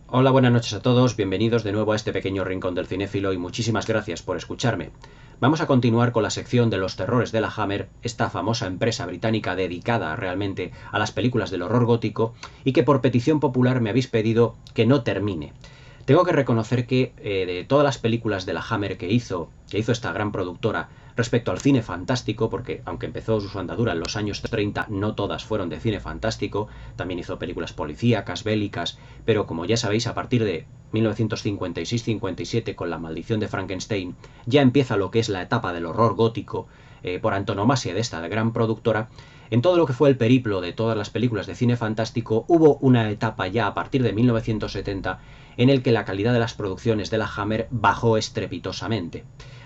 Hola, buenas noches a todos, bienvenidos de nuevo a este pequeño rincón del cinéfilo y muchísimas gracias por escucharme. Vamos a continuar con la sección de los terrores de la Hammer, esta famosa empresa británica dedicada realmente a las películas del horror gótico y que por petición popular me habéis pedido que no termine. Tengo que reconocer que de todas las películas de la Hammer que hizo esta gran productora respecto al cine fantástico, porque aunque empezó su andadura en los años 30, no todas fueron de cine fantástico, también hizo películas policíacas, bélicas, pero como ya sabéis, a partir de 1956-57, con La maldición de Frankenstein, ya empieza lo que es la etapa del horror gótico, por antonomasia de esta gran productora. En todo lo que fue el periplo de todas las películas de cine fantástico, hubo una etapa ya a partir de 1970 en el que la calidad de las producciones de la Hammer bajó estrepitosamente.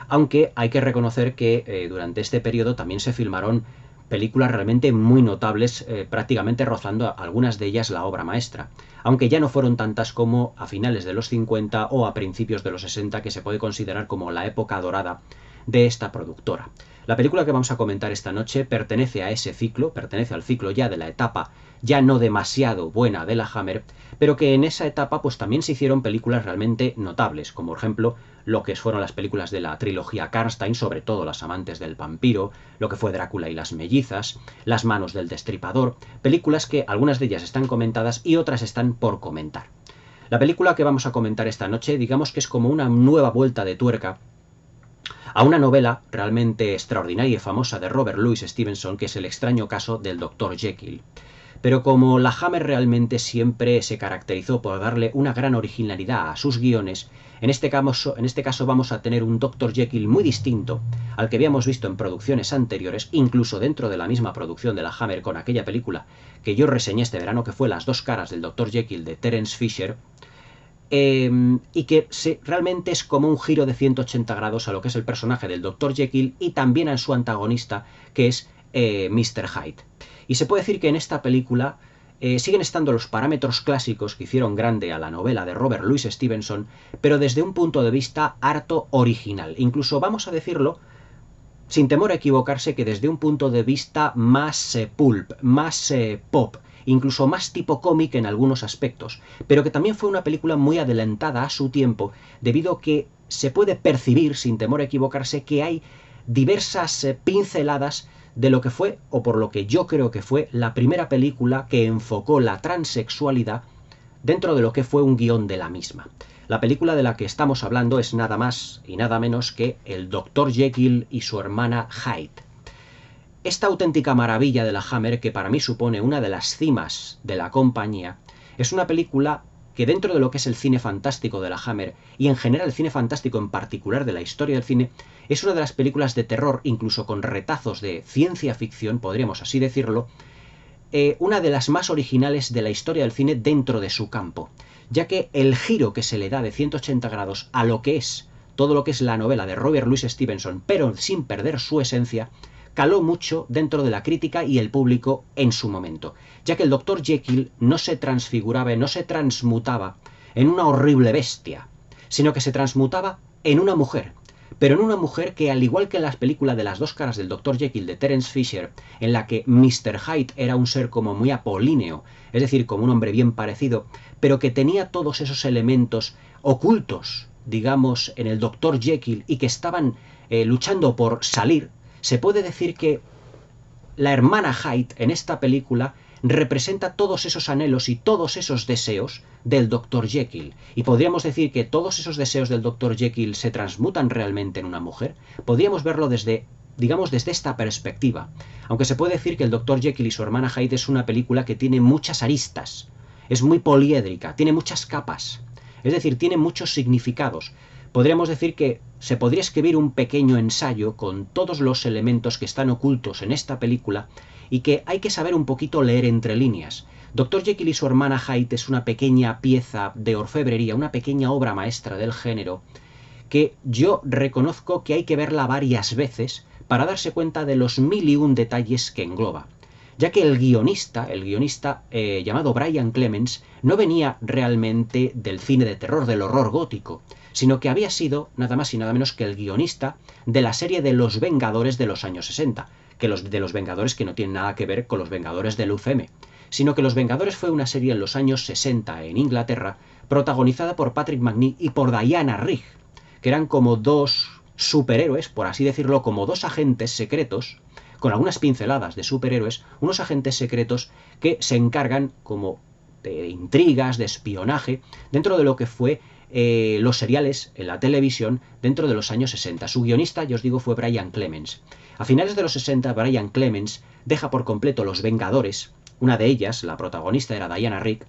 Aunque hay que reconocer que durante este periodo también se filmaron películas realmente muy notables, prácticamente rozando algunas de ellas la obra maestra, aunque ya no fueron tantas como a finales de los 50 o a principios de los 60, que se puede considerar como la época dorada de esta productora. La película que vamos a comentar esta noche pertenece a ese ciclo, pertenece al ciclo ya de la etapa ya no demasiado buena de la Hammer, pero que en esa etapa pues también se hicieron películas realmente notables, como por ejemplo lo que fueron las películas de la trilogía Karnstein, sobre todo Las amantes del vampiro, lo que fue Drácula y las mellizas, Las manos del destripador, películas que algunas de ellas están comentadas y otras están por comentar. La película que vamos a comentar esta noche, digamos que es como una nueva vuelta de tuerca a una novela realmente extraordinaria y famosa de Robert Louis Stevenson, que es El extraño caso del Dr. Jekyll. Pero como la Hammer realmente siempre se caracterizó por darle una gran originalidad a sus guiones, en este caso vamos a tener un Dr. Jekyll muy distinto al que habíamos visto en producciones anteriores, incluso dentro de la misma producción de la Hammer con aquella película que yo reseñé este verano, que fue Las dos caras del Dr. Jekyll de Terence Fisher, y que realmente es como un giro de 180 grados a lo que es el personaje del Dr. Jekyll y también a su antagonista, que es Mr. Hyde. Y se puede decir que en esta película siguen estando los parámetros clásicos que hicieron grande a la novela de Robert Louis Stevenson, pero desde un punto de vista harto original. Incluso vamos a decirlo, sin temor a equivocarse, que desde un punto de vista más pulp, más pop, incluso más tipo cómic en algunos aspectos, pero que también fue una película muy adelantada a su tiempo, debido a que se puede percibir, sin temor a equivocarse, que hay diversas pinceladas de lo que fue, o por lo que yo creo que fue, la primera película que enfocó la transexualidad dentro de lo que fue un guión de la misma. La película de la que estamos hablando es nada más y nada menos que El Dr. Jekyll y su hermana Hyde. Esta auténtica maravilla de la Hammer, que para mí supone una de las cimas de la compañía, es una película que dentro de lo que es el cine fantástico de la Hammer, y en general el cine fantástico en particular de la historia del cine, es una de las películas de terror, incluso con retazos de ciencia ficción, podríamos así decirlo, una de las más originales de la historia del cine dentro de su campo, ya que el giro que se le da de 180 grados a lo que es todo lo que es la novela de Robert Louis Stevenson, pero sin perder su esencia, caló mucho dentro de la crítica y el público en su momento, ya que el Dr. Jekyll no se transfiguraba, no se transmutaba en una horrible bestia, sino que se transmutaba en una mujer, pero en una mujer que, al igual que en las películas de Las dos caras del Dr. Jekyll de Terence Fisher, en la que Mr. Hyde era un ser como muy apolíneo, es decir, como un hombre bien parecido, pero que tenía todos esos elementos ocultos, digamos, en el Dr. Jekyll y que estaban luchando por salir, se puede decir que la hermana Hyde en esta película representa todos esos anhelos y todos esos deseos del Dr. Jekyll. Y podríamos decir que todos esos deseos del Dr. Jekyll se transmutan realmente en una mujer. Podríamos verlo desde, digamos, desde esta perspectiva. Aunque se puede decir que el Dr. Jekyll y su hermana Hyde es una película que tiene muchas aristas. Es muy poliédrica, tiene muchas capas. Es decir, tiene muchos significados. Podríamos decir que se podría escribir un pequeño ensayo con todos los elementos que están ocultos en esta película y que hay que saber un poquito leer entre líneas. Dr. Jekyll y su hermana Hyde es una pequeña pieza de orfebrería, una pequeña obra maestra del género, que yo reconozco que hay que verla varias veces para darse cuenta de los mil y un detalles que engloba. Ya que el guionista llamado Brian Clemens, no venía realmente del cine de terror, del horror gótico, sino que había sido nada más y nada menos que el guionista de la serie de Los Vengadores de los años 60, de los Vengadores que no tienen nada que ver con los Vengadores del UCM, sino que Los Vengadores fue una serie en los años 60 en Inglaterra, protagonizada por Patrick Macnee y por Diana Rigg, que eran como dos superhéroes, por así decirlo, como dos agentes secretos, con algunas pinceladas de superhéroes, unos agentes secretos que se encargan como de intrigas, de espionaje, dentro de lo que fue los seriales en la televisión dentro de los años 60. Su guionista, ya os digo, fue Brian Clemens. A finales de los 60, Brian Clemens deja por completo Los Vengadores. Una de ellas, la protagonista, era Diana Rigg,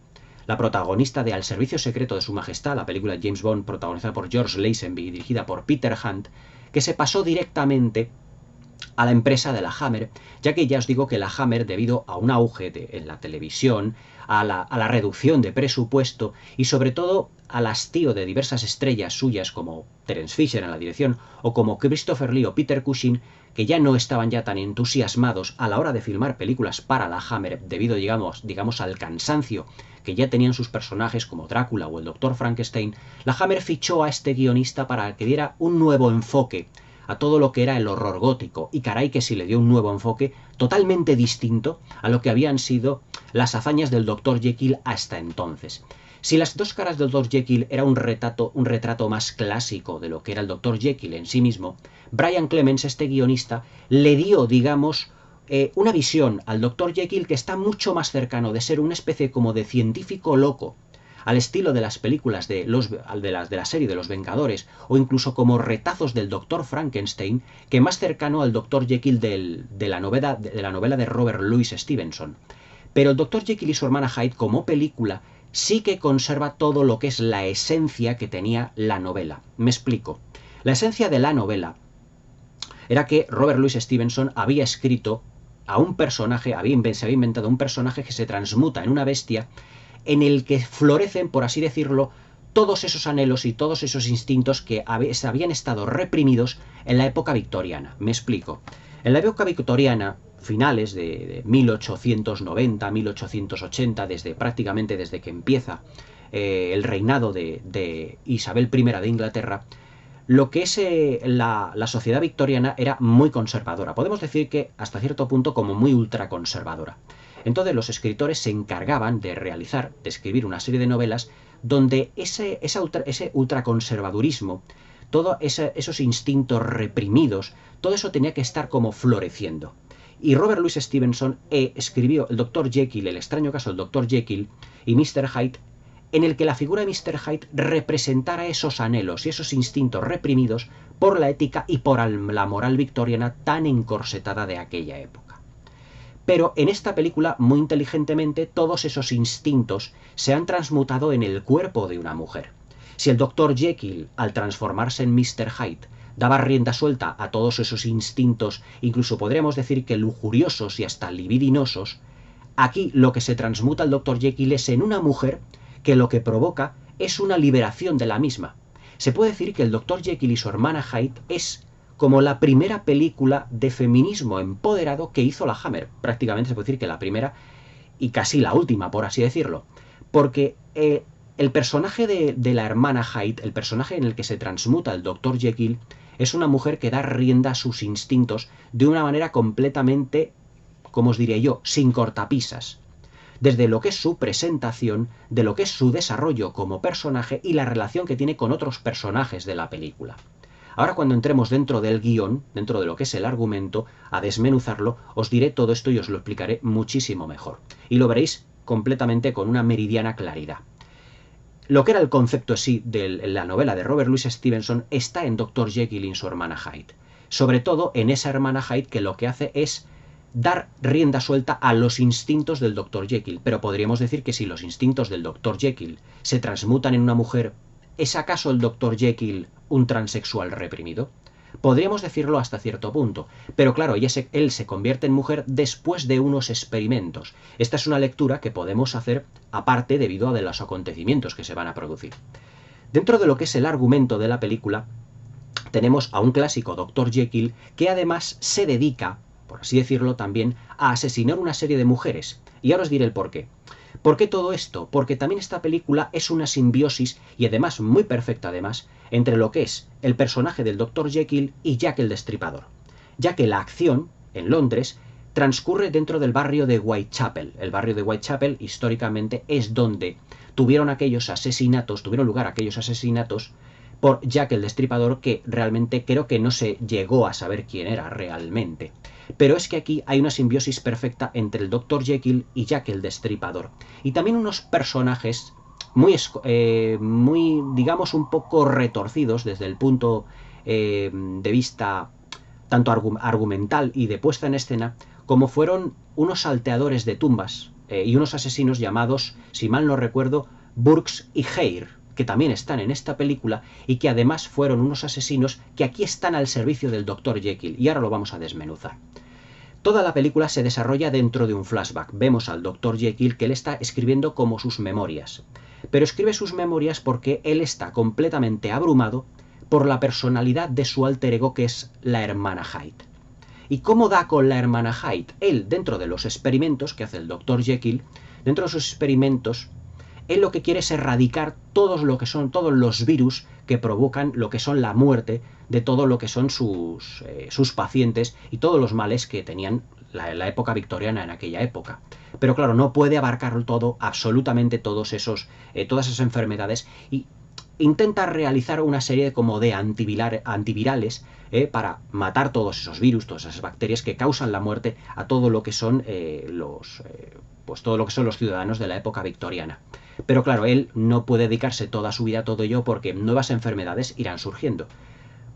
la protagonista de Al servicio secreto de su majestad, la película de James Bond protagonizada por George Lazenby y dirigida por Peter Hunt, que se pasó directamente a la empresa de la Hammer, ya que ya os digo que la Hammer, debido a un auge en la televisión, a la reducción de presupuesto y sobre todo al hastío de diversas estrellas suyas como Terence Fisher en la dirección o como Christopher Lee o Peter Cushing, que ya no estaban ya tan entusiasmados a la hora de filmar películas para la Hammer debido, digamos, al cansancio que ya tenían sus personajes como Drácula o el Dr. Frankenstein, la Hammer fichó a este guionista para que diera un nuevo enfoque a todo lo que era el horror gótico, y caray que sí le dio un nuevo enfoque totalmente distinto a lo que habían sido las hazañas del Dr. Jekyll hasta entonces. Si las dos caras del Dr. Jekyll era un retrato más clásico de lo que era el Dr. Jekyll en sí mismo, Brian Clemens, este guionista, le dio, digamos, una visión al Dr. Jekyll que está mucho más cercano de ser una especie como de científico loco, al estilo de las películas de la serie de Los Vengadores, o incluso como retazos del Dr. Frankenstein, que más cercano al Dr. Jekyll de la novela de Robert Louis Stevenson. Pero el Dr. Jekyll y su hermana Hyde como película sí que conserva todo lo que es la esencia que tenía la novela. Me explico. La esencia de la novela era que Robert Louis Stevenson había escrito a un personaje, se había inventado un personaje que se transmuta en una bestia, en el que florecen, por así decirlo, todos esos anhelos y todos esos instintos que habían estado reprimidos en la época victoriana. Me explico. En la época victoriana, finales de 1890, 1880, prácticamente desde que empieza el reinado de Isabel I de Inglaterra, lo que es la sociedad victoriana era muy conservadora. Podemos decir que hasta cierto punto como muy ultraconservadora. Entonces los escritores se encargaban de escribir una serie de novelas donde ese ultraconservadurismo, todos esos instintos reprimidos, todo eso tenía que estar como floreciendo. Y Robert Louis Stevenson escribió el Dr. Jekyll, el extraño caso del Dr. Jekyll y Mr. Hyde, en el que la figura de Mr. Hyde representara esos anhelos y esos instintos reprimidos por la ética y por la moral victoriana tan encorsetada de aquella época. Pero en esta película, muy inteligentemente, todos esos instintos se han transmutado en el cuerpo de una mujer. Si el Dr. Jekyll, al transformarse en Mr. Hyde, daba rienda suelta a todos esos instintos, incluso podríamos decir que lujuriosos y hasta libidinosos, aquí lo que se transmuta al Dr. Jekyll es en una mujer que lo que provoca es una liberación de la misma. Se puede decir que el Dr. Jekyll y su hermana Hyde es como la primera película de feminismo empoderado que hizo la Hammer. Prácticamente se puede decir que la primera y casi la última, por así decirlo. Porque el personaje de la hermana Hyde, el personaje en el que se transmuta el Dr. Jekyll, es una mujer que da rienda a sus instintos de una manera completamente, como os diría yo, sin cortapisas. Desde lo que es su presentación, de lo que es su desarrollo como personaje y la relación que tiene con otros personajes de la película. Ahora cuando entremos dentro del guión, dentro de lo que es el argumento, a desmenuzarlo, os diré todo esto y os lo explicaré muchísimo mejor. Y lo veréis completamente con una meridiana claridad. Lo que era el concepto sí de la novela de Robert Louis Stevenson está en Dr. Jekyll y su hermana Hyde. Sobre todo en esa hermana Hyde que lo que hace es dar rienda suelta a los instintos del Dr. Jekyll. Pero podríamos decir que si los instintos del Dr. Jekyll se transmutan en una mujer, ¿es acaso el Dr. Jekyll un transexual reprimido? Podríamos decirlo hasta cierto punto, pero claro, él se convierte en mujer después de unos experimentos. Esta es una lectura que podemos hacer aparte debido a los acontecimientos que se van a producir. Dentro de lo que es el argumento de la película, tenemos a un clásico Dr. Jekyll que además se dedica, por así decirlo también, a asesinar una serie de mujeres. Y ahora os diré el porqué. ¿Por qué todo esto? Porque también esta película es una simbiosis, y además muy perfecta además, entre lo que es el personaje del Dr. Jekyll y Jack el Destripador. Ya que la acción, en Londres, transcurre dentro del barrio de Whitechapel. El barrio de Whitechapel, históricamente, es donde tuvieron lugar aquellos asesinatos por Jack el Destripador, que realmente creo que no se llegó a saber quién era realmente. Pero es que aquí hay una simbiosis perfecta entre el Dr. Jekyll y Jack el Destripador. Y también unos personajes muy, digamos, un poco retorcidos desde el punto de vista tanto argumental y de puesta en escena, como fueron unos salteadores de tumbas y unos asesinos llamados, si mal no recuerdo, Burks y Hare, que también están en esta película y que además fueron unos asesinos que aquí están al servicio del Dr. Jekyll, y ahora lo vamos a desmenuzar. Toda la película se desarrolla dentro de un flashback. Vemos al Dr. Jekyll que él está escribiendo como sus memorias. Pero escribe sus memorias porque él está completamente abrumado por la personalidad de su alter ego, que es la hermana Hyde. ¿Y cómo da con la hermana Hyde? Él, dentro de los experimentos que hace el Dr. Jekyll, dentro de sus experimentos, él lo que quiere es erradicar todos los virus que provocan lo que son la muerte de todo lo que son sus pacientes y todos los males que tenían la época victoriana en aquella época. Pero claro, no puede abarcar todo, absolutamente todas esas enfermedades, y intenta realizar una serie como de antivirales para matar todos esos virus, todas esas bacterias que causan la muerte a todo lo que son todo lo que son los ciudadanos de la época victoriana. Pero claro, él no puede dedicarse toda su vida a todo ello porque nuevas enfermedades irán surgiendo.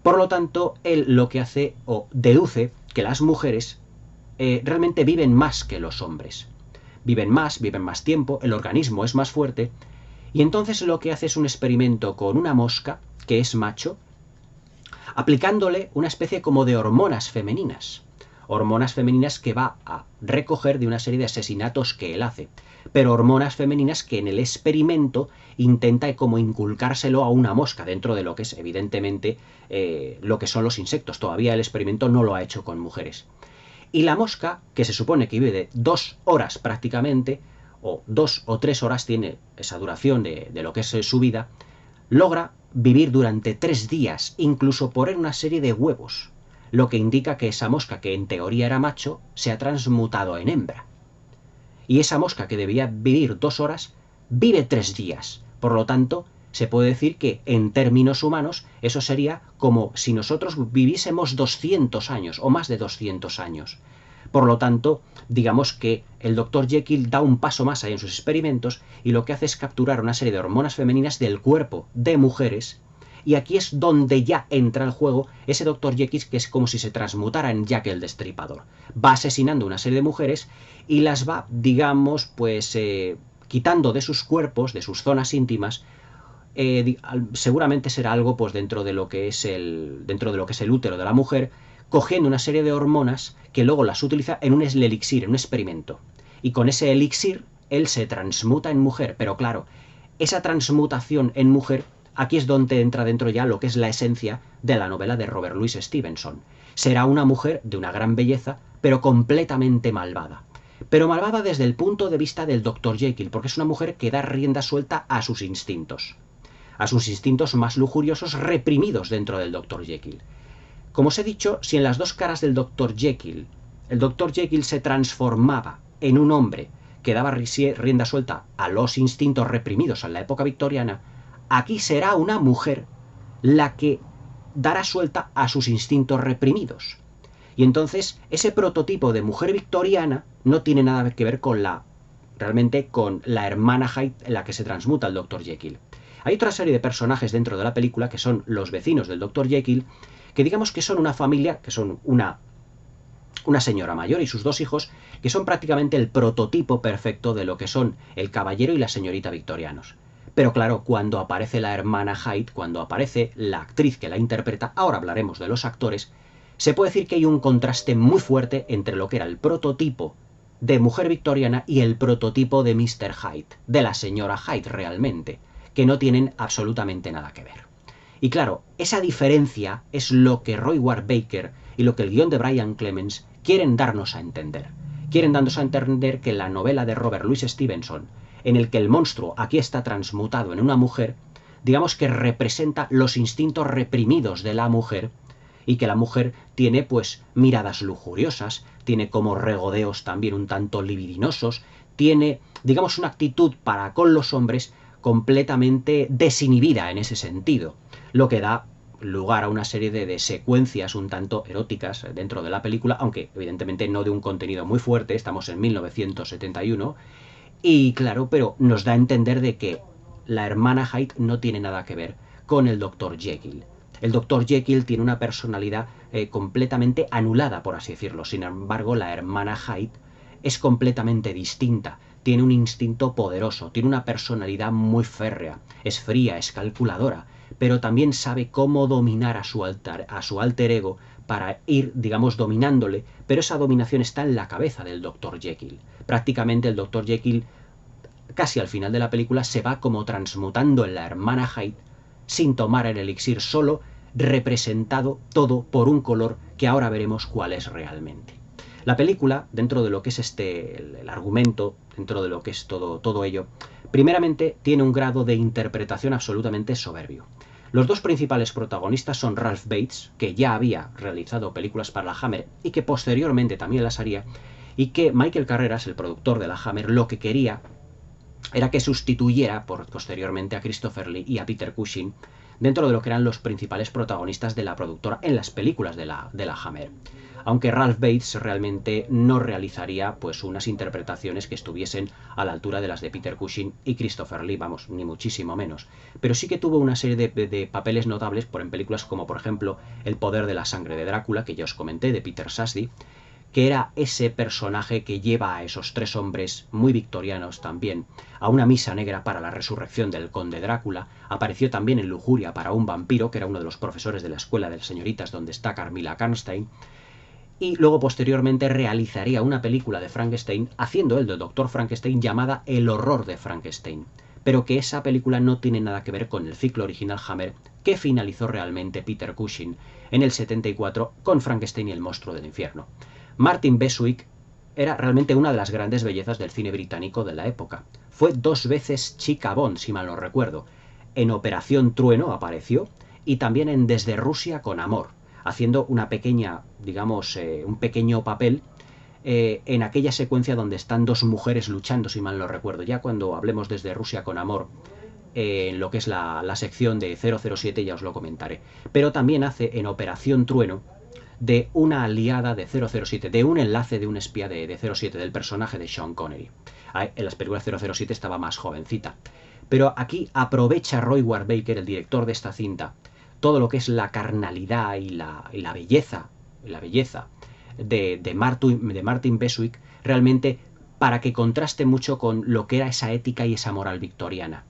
Por lo tanto, él lo que hace o deduce que las mujeres realmente viven más que los hombres. Viven más tiempo, el organismo es más fuerte, y entonces lo que hace es un experimento con una mosca, que es macho, aplicándole una especie como de hormonas femeninas que va a recoger de una serie de asesinatos que él hace, pero hormonas femeninas que en el experimento intenta como inculcárselo a una mosca, dentro de lo que es evidentemente lo que son los insectos. Todavía el experimento no lo ha hecho con mujeres. Y la mosca, que se supone que vive de 2 horas prácticamente, o 2 o 3 horas tiene esa duración de lo que es su vida, logra vivir durante 3 días, incluso poner una serie de huevos, lo que indica que esa mosca, que en teoría era macho, se ha transmutado en hembra. Y esa mosca, que debía vivir 2 horas, vive 3 días. Por lo tanto, se puede decir que en términos humanos eso sería como si nosotros viviésemos 200 años o más de 200 años. Por lo tanto, digamos que el Dr. Jekyll da un paso más allá en sus experimentos y lo que hace es capturar una serie de hormonas femeninas del cuerpo de mujeres, y aquí es donde ya entra en juego ese Dr. Jekyll, que es como si se transmutara en Jack el Destripador. Va asesinando una serie de mujeres y las va, digamos, quitando de sus cuerpos, de sus zonas íntimas. Seguramente será algo pues dentro de lo que es el útero de la mujer, cogiendo una serie de hormonas que luego las utiliza en un elixir, en un experimento. Y con ese elixir él se transmuta en mujer. Pero claro, esa transmutación en mujer, aquí es donde entra dentro ya lo que es la esencia de la novela de Robert Louis Stevenson. Será una mujer de una gran belleza, pero completamente malvada. Pero malvada desde el punto de vista del Dr. Jekyll, porque es una mujer que da rienda suelta a sus instintos más lujuriosos, reprimidos dentro del Dr. Jekyll. Como os he dicho, si en las dos caras del Dr. Jekyll, el Dr. Jekyll se transformaba en un hombre que daba rienda suelta a los instintos reprimidos en la época victoriana, aquí será una mujer la que dará suelta a sus instintos reprimidos. Y entonces ese prototipo de mujer victoriana no tiene nada que ver con la hermana Hyde en la que se transmuta el Dr. Jekyll. Hay otra serie de personajes dentro de la película que son los vecinos del Dr. Jekyll, que digamos que son una familia, que son una señora mayor y sus 2 hijos, que son prácticamente el prototipo perfecto de lo que son el caballero y la señorita victorianos. Pero claro, cuando aparece la hermana Hyde, cuando aparece la actriz que la interpreta, ahora hablaremos de los actores, se puede decir que hay un contraste muy fuerte entre lo que era el prototipo de mujer victoriana y el prototipo de Mr. Hyde, de la señora Hyde realmente, que no tienen absolutamente nada que ver. Y claro, esa diferencia es lo que Roy Ward Baker y lo que el guión de Brian Clemens quieren darnos a entender. Quieren darnos a entender que la novela de Robert Louis Stevenson, en el que el monstruo aquí está transmutado en una mujer, digamos que representa los instintos reprimidos de la mujer, y que la mujer tiene pues miradas lujuriosas, tiene como regodeos también un tanto libidinosos, tiene, digamos, una actitud para con los hombres completamente desinhibida en ese sentido, lo que da lugar a una serie de secuencias un tanto eróticas dentro de la película, aunque evidentemente no de un contenido muy fuerte, estamos en 1971, y claro, pero nos da a entender de que la hermana Hyde no tiene nada que ver con el Dr. Jekyll. El Dr. Jekyll tiene una personalidad completamente anulada, por así decirlo. Sin embargo, la hermana Hyde es completamente distinta. Tiene un instinto poderoso, tiene una personalidad muy férrea, es fría, es calculadora, pero también sabe cómo dominar a su alter ego para ir, digamos, dominándole, pero esa dominación está en la cabeza del Dr. Jekyll. Prácticamente el Dr. Jekyll, casi al final de la película, se va como transmutando en la hermana Hyde sin tomar el elixir, solo representado todo por un color que ahora veremos cuál es realmente. La película, dentro de lo que es el argumento, dentro de lo que es todo ello, primeramente tiene un grado de interpretación absolutamente soberbio. Los dos principales protagonistas son Ralph Bates, que ya había realizado películas para la Hammer y que posteriormente también las haría, y que Michael Carreras, el productor de la Hammer, lo que quería era que sustituyera posteriormente a Christopher Lee y a Peter Cushing dentro de lo que eran los principales protagonistas de la productora en las películas de la Hammer. Aunque Ralph Bates realmente no realizaría pues unas interpretaciones que estuviesen a la altura de las de Peter Cushing y Christopher Lee, vamos, ni muchísimo menos. Pero sí que tuvo una serie de papeles notables en películas como por ejemplo El poder de la sangre de Drácula, que ya os comenté, de Peter Sasdy, que era ese personaje que lleva a esos tres hombres muy victorianos también a una misa negra para la resurrección del conde Drácula. Apareció también en Lujuria para un vampiro, que era uno de los profesores de la escuela de las señoritas donde está Carmilla Karnstein, y luego posteriormente realizaría una película de Frankenstein haciendo el de Dr. Frankenstein llamada El horror de Frankenstein, pero que esa película no tiene nada que ver con el ciclo original Hammer que finalizó realmente Peter Cushing en el 74 con Frankenstein y el monstruo del infierno. Martin Beswick era realmente una de las grandes bellezas del cine británico de la época. Fue 2 veces chica Bond, si mal no recuerdo. En Operación Trueno apareció y también en Desde Rusia con Amor, haciendo una pequeña, digamos, un pequeño papel en aquella secuencia donde están dos mujeres luchando, si mal no recuerdo. Ya cuando hablemos Desde Rusia con Amor, en lo que es la sección de 007 ya os lo comentaré. Pero también hace en Operación Trueno de una aliada de 007, de un enlace de un espía de 07, del personaje de Sean Connery. En las películas 007 estaba más jovencita. Pero aquí aprovecha Roy Ward Baker, el director de esta cinta, todo lo que es la carnalidad y la belleza de Martin Beswick, realmente para que contraste mucho con lo que era esa ética y esa moral victoriana.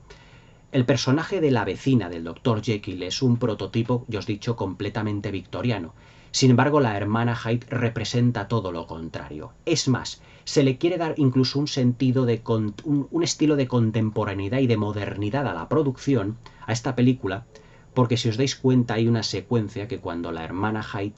El personaje de la vecina del Dr. Jekyll es un prototipo, ya os he dicho, completamente victoriano. Sin embargo, la hermana Hyde representa todo lo contrario. Es más, se le quiere dar incluso un sentido de un estilo de contemporaneidad y de modernidad a la producción, a esta película, porque si os dais cuenta hay una secuencia que cuando la hermana Hyde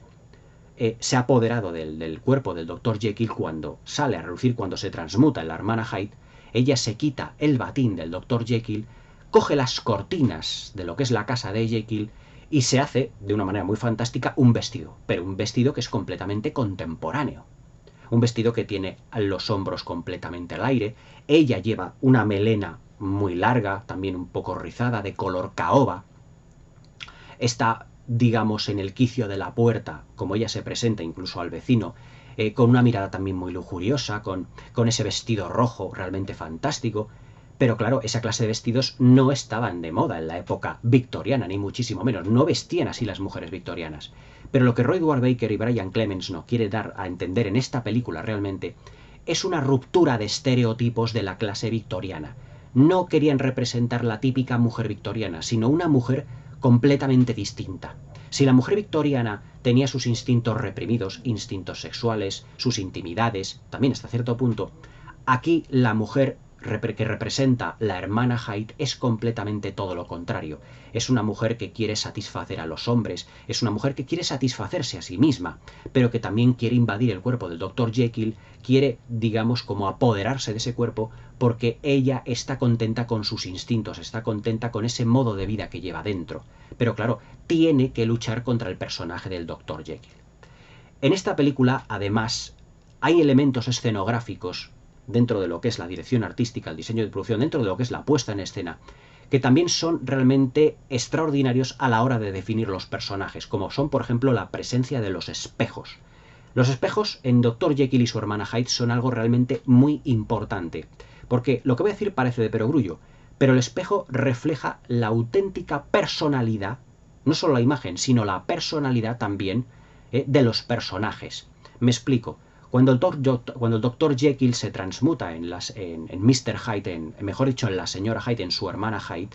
se ha apoderado del cuerpo del Dr. Jekyll, cuando sale a relucir, cuando se transmuta en la hermana Hyde, ella se quita el batín del Dr. Jekyll, coge las cortinas de lo que es la casa de Jekyll y se hace, de una manera muy fantástica, un vestido, pero un vestido que es completamente contemporáneo. Un vestido que tiene los hombros completamente al aire, ella lleva una melena muy larga, también un poco rizada, de color caoba, está, digamos, en el quicio de la puerta, como ella se presenta incluso al vecino, con una mirada también muy lujuriosa, con ese vestido rojo realmente fantástico. Pero claro, esa clase de vestidos no estaban de moda en la época victoriana, ni muchísimo menos. No vestían así las mujeres victorianas. Pero lo que Roy Ward Baker y Brian Clemens no quiere dar a entender en esta película realmente es una ruptura de estereotipos de la clase victoriana. No querían representar la típica mujer victoriana, sino una mujer completamente distinta. Si la mujer victoriana tenía sus instintos reprimidos, instintos sexuales, sus intimidades, también hasta cierto punto, aquí la mujer que representa la hermana Hyde es completamente todo lo contrario. Es una mujer que quiere satisfacer a los hombres, es una mujer que quiere satisfacerse a sí misma, pero que también quiere invadir el cuerpo del Dr. Jekyll, quiere, digamos, como apoderarse de ese cuerpo, porque ella está contenta con sus instintos, está contenta con ese modo de vida que lleva dentro. Pero claro, tiene que luchar contra el personaje del Dr. Jekyll. En esta película, además, hay elementos escenográficos dentro de lo que es la dirección artística, el diseño de producción, dentro de lo que es la puesta en escena, que también son realmente extraordinarios a la hora de definir los personajes, como son, por ejemplo, la presencia de los espejos. Los espejos en Dr. Jekyll y su hermana Hyde son algo realmente muy importante, porque lo que voy a decir parece de perogrullo, pero el espejo refleja la auténtica personalidad, no solo la imagen, sino la personalidad también de los personajes. Me explico. Cuando el Dr. Jekyll se transmuta en Mr. Hyde, mejor dicho, en la señora Hyde, en su hermana Hyde,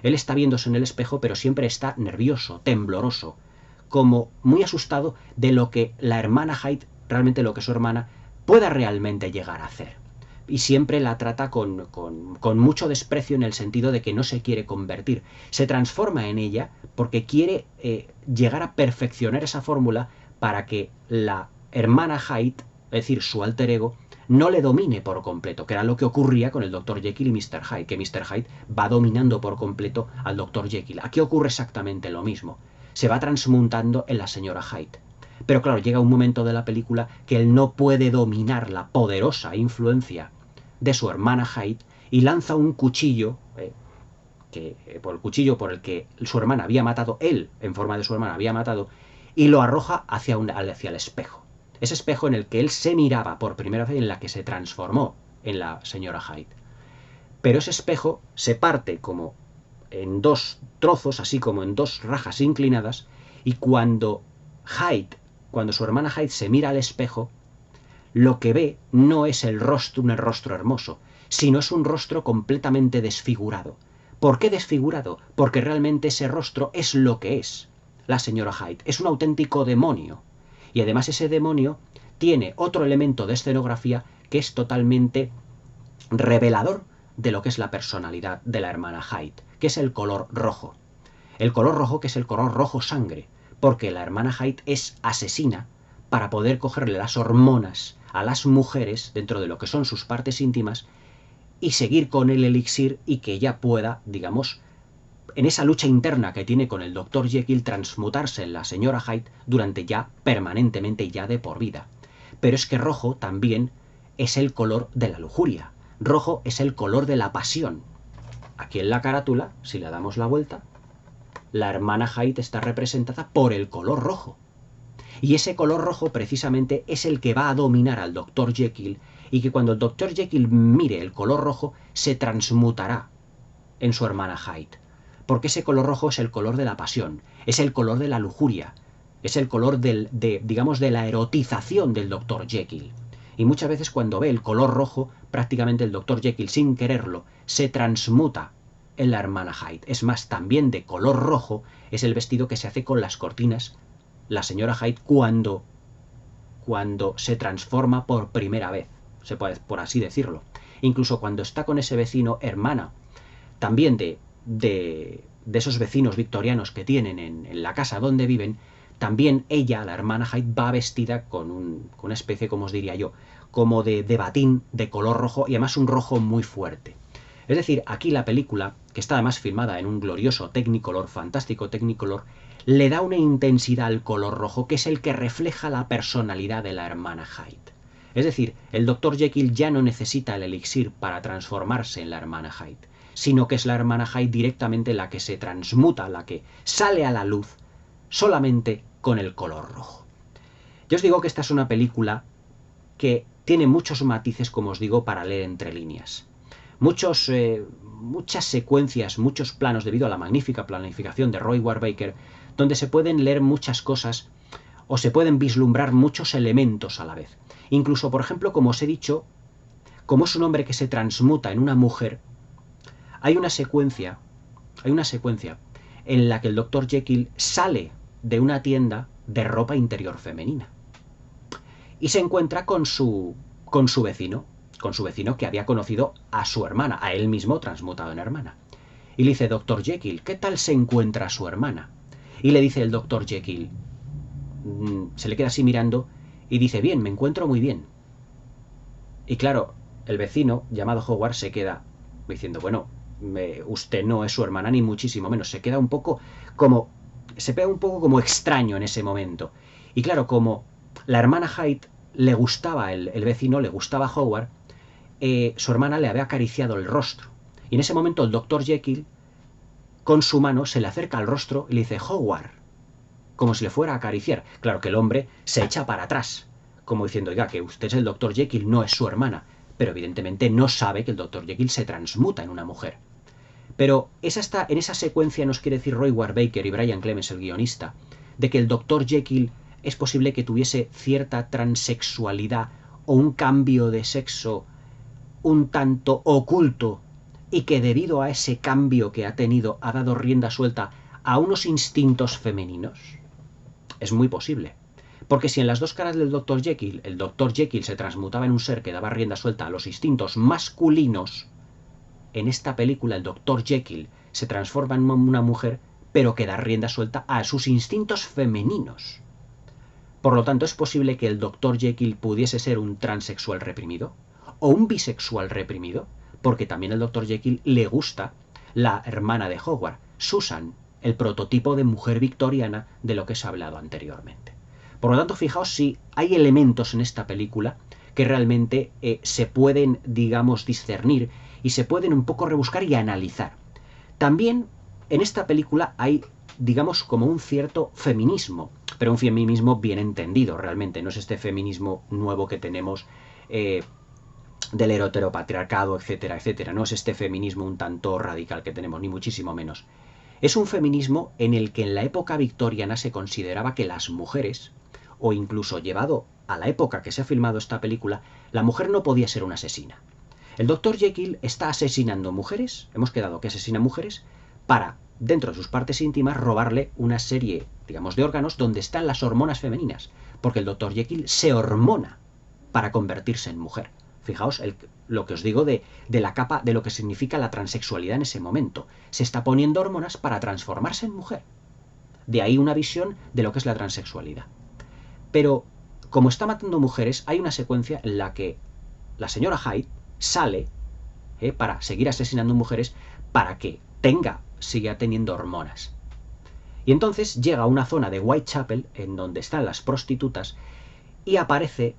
él está viéndose en el espejo, pero siempre está nervioso, tembloroso, como muy asustado de lo que la hermana Hyde, realmente lo que su hermana, pueda realmente llegar a hacer. Y siempre la trata con mucho desprecio, en el sentido de que no se quiere convertir. Se transforma en ella porque quiere llegar a perfeccionar esa fórmula para que la hermana Hyde, es decir, su alter ego, no le domine por completo, que era lo que ocurría con el Dr. Jekyll y Mr. Hyde, que Mr. Hyde va dominando por completo al Dr. Jekyll. Aquí ocurre exactamente lo mismo. Se va transmutando en la señora Hyde. Pero claro, llega un momento de la película que él no puede dominar la poderosa influencia de su hermana Hyde y lanza un cuchillo, por el cuchillo por el que su hermana había matado, él, en forma de su hermana, había matado, y lo arroja hacia el espejo. Ese espejo en el que él se miraba por primera vez, en la que se transformó en la señora Hyde. Pero ese espejo se parte como en dos trozos, así como en dos rajas inclinadas, y cuando su hermana Hyde se mira al espejo, lo que ve no es un rostro hermoso, sino es un rostro completamente desfigurado. ¿Por qué desfigurado? Porque realmente ese rostro es lo que es la señora Hyde. Es un auténtico demonio. Y además ese demonio tiene otro elemento de escenografía que es totalmente revelador de lo que es la personalidad de la hermana Hyde, que es el color rojo. El color rojo, que es el color rojo sangre, porque la hermana Hyde es asesina para poder cogerle las hormonas a las mujeres dentro de lo que son sus partes íntimas y seguir con el elixir, y que ella pueda, digamos, en esa lucha interna que tiene con el Dr. Jekyll, transmutarse en la señora Hyde durante ya permanentemente, ya de por vida. Pero es que rojo también es el color de la lujuria. Rojo es el color de la pasión. Aquí en la carátula, si le damos la vuelta, la hermana Hyde está representada por el color rojo. Y ese color rojo precisamente es el que va a dominar al Dr. Jekyll, y que cuando el Dr. Jekyll mire el color rojo, se transmutará en su hermana Hyde. Porque ese color rojo es el color de la pasión, es el color de la lujuria, es el color digamos, de la erotización del Dr. Jekyll. Y muchas veces cuando ve el color rojo, prácticamente el Dr. Jekyll, sin quererlo, se transmuta en la hermana Hyde. Es más, también de color rojo es el vestido que se hace con las cortinas la señora Hyde cuando se transforma por primera vez, se puede, por así decirlo. Incluso cuando está con ese vecino, hermana, también de esos vecinos victorianos que tienen en la casa donde viven, también ella, la hermana Hyde, va vestida con una especie, como os diría yo, como de batín de color rojo, y además un rojo muy fuerte. Es decir, aquí la película, que está además filmada en un glorioso Technicolor, fantástico Technicolor, le da una intensidad al color rojo que es el que refleja la personalidad de la hermana Hyde. Es decir, el Dr. Jekyll ya no necesita el elixir para transformarse en la hermana Hyde, sino que es la hermana Hyde directamente la que se transmuta, la que sale a la luz solamente con el color rojo. Yo os digo que esta es una película que tiene muchos matices, como os digo, para leer entre líneas. Muchas secuencias, muchos planos, debido a la magnífica planificación de Roy Ward Baker, donde se pueden leer muchas cosas o se pueden vislumbrar muchos elementos a la vez. Incluso, por ejemplo, como os he dicho, como es un hombre que se transmuta en una mujer, hay una secuencia en la que el Dr. Jekyll sale de una tienda de ropa interior femenina y se encuentra con su vecino, que había conocido a su hermana, a él mismo transmutado en hermana. Y le dice: Dr. Jekyll, ¿qué tal se encuentra su hermana? Y le dice el Dr. Jekyll, se le queda así mirando y dice: bien, me encuentro muy bien. Y claro, el vecino, llamado Howard, se queda diciendo: bueno, usted no es su hermana, ni muchísimo menos. Se queda un poco como extraño en ese momento. Y claro, como la hermana Hyde le gustaba, el vecino le gustaba a Howard, su hermana le había acariciado el rostro. Y en ese momento el Dr. Jekyll, con su mano, se le acerca al rostro y le dice Howard, como si le fuera a acariciar. Claro que el hombre se echa para atrás, como diciendo, oiga, que usted es el Dr. Jekyll, no es su hermana. Pero evidentemente no sabe que el Dr. Jekyll se transmuta en una mujer. Pero en esa secuencia nos quiere decir Roy Ward Baker y Brian Clemens, el guionista, de que el Dr. Jekyll es posible que tuviese cierta transexualidad o un cambio de sexo un tanto oculto y que debido a ese cambio que ha tenido ha dado rienda suelta a unos instintos femeninos. Es muy posible. Porque si en las dos caras del Dr. Jekyll, el Dr. Jekyll se transmutaba en un ser que daba rienda suelta a los instintos masculinos, en esta película el Dr. Jekyll se transforma en una mujer, pero que da rienda suelta a sus instintos femeninos. Por lo tanto, es posible que el Dr. Jekyll pudiese ser un transexual reprimido o un bisexual reprimido, porque también al Dr. Jekyll le gusta la hermana de Howard, Susan, el prototipo de mujer victoriana de lo que se ha hablado anteriormente. Por lo tanto, fijaos si hay elementos en esta película que realmente se pueden, digamos, discernir y se pueden un poco rebuscar y analizar. También en esta película hay, digamos, como un cierto feminismo, pero un feminismo bien entendido realmente, no es este feminismo nuevo que tenemos del heteropatriarcado, etcétera, etcétera, no es este feminismo un tanto radical que tenemos, ni muchísimo menos. Es un feminismo en el que en la época victoriana se consideraba que las mujeres, o incluso llevado a la época que se ha filmado esta película, la mujer no podía ser una asesina. El Dr. Jekyll está asesinando mujeres, hemos quedado que asesina mujeres, para, dentro de sus partes íntimas, robarle una serie, digamos, de órganos donde están las hormonas femeninas, porque el Dr. Jekyll se hormona para convertirse en mujer. Fijaos lo que os digo de la capa de lo que significa la transexualidad en ese momento. Se está poniendo hormonas para transformarse en mujer. De ahí una visión de lo que es la transexualidad. Pero, como está matando mujeres, hay una secuencia en la que la señora Hyde sale para seguir asesinando mujeres para que siga teniendo hormonas. Y entonces llega a una zona de Whitechapel en donde están las prostitutas y aparece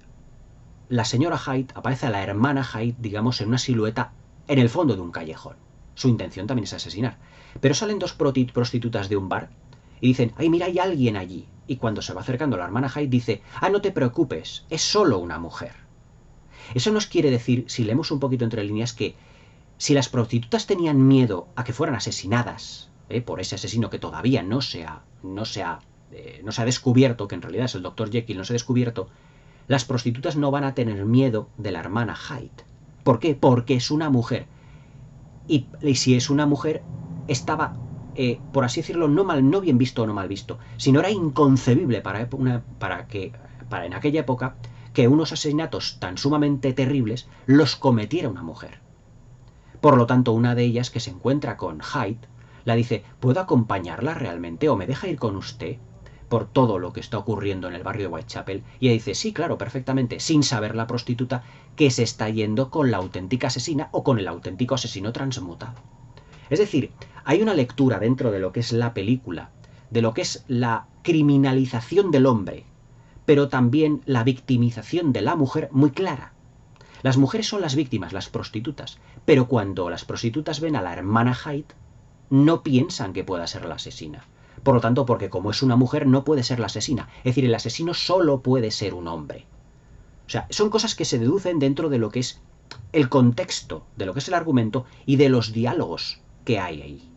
la señora Hyde, aparece la hermana Hyde, digamos, en una silueta en el fondo de un callejón. Su intención también es asesinar. Pero salen dos prostitutas de un bar y dicen, ¡ay, mira, hay alguien allí! Y cuando se va acercando la hermana Hyde dice, ¡ah, no te preocupes! Es solo una mujer. Eso nos quiere decir, si leemos un poquito entre líneas, que si las prostitutas tenían miedo a que fueran asesinadas por ese asesino que todavía no se ha descubierto, que en realidad es el Dr. Jekyll, no se ha descubierto, las prostitutas no van a tener miedo de la hermana Hyde. ¿Por qué? Porque es una mujer. Y si es una mujer, estaba, por así decirlo, no bien visto o no mal visto, sino era inconcebible para en aquella época que unos asesinatos tan sumamente terribles los cometiera una mujer. Por lo tanto, una de ellas, que se encuentra con Hyde, la dice, ¿puedo acompañarla realmente o me deja ir con usted por todo lo que está ocurriendo en el barrio de Whitechapel? Y ella dice, sí, claro, perfectamente, sin saber la prostituta que se está yendo con la auténtica asesina o con el auténtico asesino transmutado. Es decir, hay una lectura dentro de lo que es la película, de lo que es la criminalización del hombre, pero también la victimización de la mujer muy clara. Las mujeres son las víctimas, las prostitutas, pero cuando las prostitutas ven a la hermana Hyde, no piensan que pueda ser la asesina. Por lo tanto, porque como es una mujer, no puede ser la asesina. Es decir, el asesino solo puede ser un hombre. O sea, son cosas que se deducen dentro de lo que es el contexto, de lo que es el argumento y de los diálogos que hay ahí.